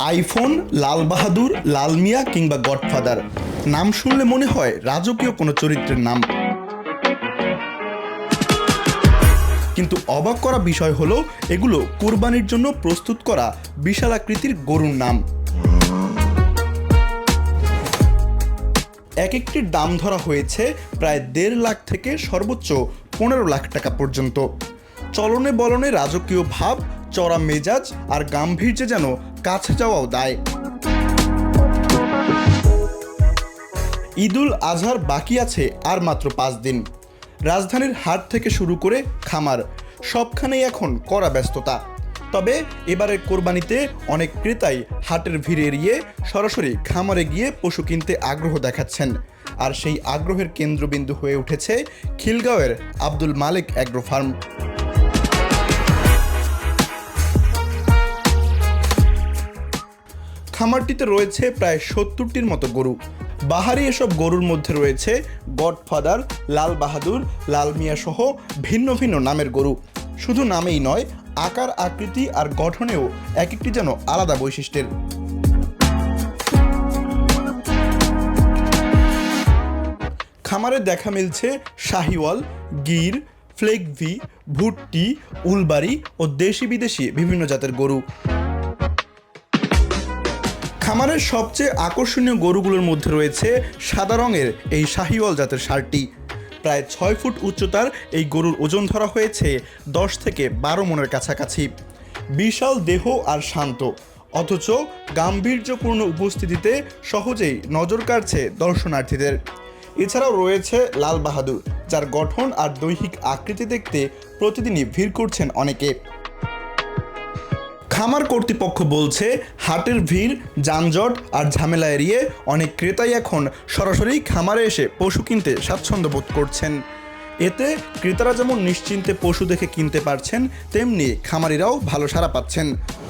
IPhone, Lal Bahadur, লাল মিয়া কিংবা godfather নাম শুনলে মনে হয় রাজকীয় কোনো চরিত্রের নাম। কিন্তু অবাক করা বিষয় হলো এগুলো কুরবানির জন্য প্রস্তুত করা বিশাল আকৃতির গরুর নাম। এক একটির দাম ধরা হয়েছে প্রায় 1.5 লাখ থেকে সর্বোচ্চ 15 লাখ টাকা পর্যন্ত। চলনে বলনে রাজকীয় ভাব, চড়া মেজাজ আর গাম্ভীর্যে যেন কাছে যাওয়াও দায়। ঈদুল আজহার বাকি আছে আর মাত্র 5 দিন। রাজধানীর হাট থেকে শুরু করে খামার সবখানেই এখন কড়া ব্যস্ততা। তবে এবারের কোরবানিতে অনেক ক্রেতাই হাটের ভিড় এড়িয়ে সরাসরি খামারে গিয়ে পশু কিনতে আগ্রহ দেখাচ্ছেন। আর সেই আগ্রহের কেন্দ্রবিন্দু হয়ে উঠেছে খিলগাঁওয়ের আব্দুল মালিক অ্যাগ্রো ফার্ম। খামারটিতে রয়েছে প্রায় 70টির মতো গরু। বাহারি এসব গরুর মধ্যে রয়েছে গডফাদার, লাল বাহাদুর, লাল মিয়া সহ ভিন্ন ভিন্ন নামের গরু। শুধু নামেই নয়, আকার, আকৃতি আর গঠনেও এক একটি যেন আলাদা বৈশিষ্ট্যের। খামারে দেখা মিলছে শাহিওয়াল, গির, ফ্লেগভি, ভুট্টি, উলবাড়ি ও দেশি বিদেশি বিভিন্ন জাতের গরু। খামারের সবচেয়ে আকর্ষণীয় গরুগুলোর মধ্যে রয়েছে সাদা রঙের এই শাহিওয়াল জাতের ষাঁড়টি। প্রায় 6 ফুট উচ্চতার এই গরুর ওজন ধরা হয়েছে 10 থেকে 12 মনের কাছাকাছি। বিশাল দেহ আর শান্ত, অথচ গাম্ভীর্যপূর্ণ উপস্থিতিতে সহজেই নজর কাড়ছে দর্শনার্থীদের। এছাড়াও রয়েছে লাল বাহাদুর, যার গঠন আর দৈহিক আকৃতি দেখতে প্রতিদিনই ভিড় করছেন অনেকে। খামার কর্তৃপক্ষ বলছে, হাটের ভিড়, যানজট আর ঝামেলা এড়িয়ে অনেক ক্রেতাই এখন সরাসরি খামারে এসে পশু কিনতে স্বাচ্ছন্দ্য বোধ করছেন। এতে ক্রেতারা যেমন নিশ্চিন্তে পশু দেখে কিনতে পারছেন, তেমনি খামারিরাও ভালো সাড়া পাচ্ছেন।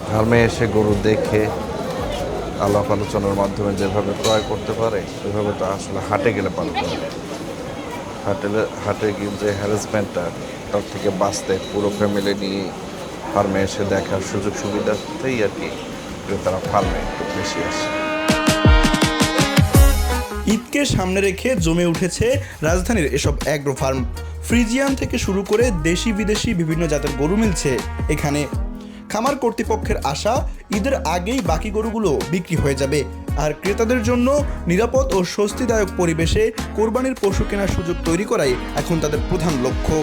ফার্মে এসে গরু দেখে আলাপ আলোচনার মাধ্যমে যেভাবে ক্রয় করতে পারে সেভাবে তো আসলে হাটে গেলে পারবে না। হাটে গিয়ে যে হ্যারাসমেন্টটা, তার থেকে বাঁচতে পুরো ফ্যামিলি নিয়ে ফার্মে এসে দেখার সুযোগ সুবিধাতেই আর কি ক্রেতারা ফার্মে একটু বেশি আসে। ঈদকে সামনে রেখে জমে উঠেছে রাজধানীর এসব অ্যাগ্রো ফার্ম। ফ্রিজিয়ান থেকে শুরু করে দেশি বিদেশি বিভিন্ন জাতের গরু মিলছে এখানে। খামার কর্তৃপক্ষের আশা, ঈদের আগেই বাকি গরুগুলো বিক্রি হয়ে যাবে। আর ক্রেতাদের জন্য নিরাপদ ও স্বস্তিদায়ক পরিবেশে কোরবানির পশু কেনার সুযোগ তৈরি করাই এখন তাদের প্রধান লক্ষ্য।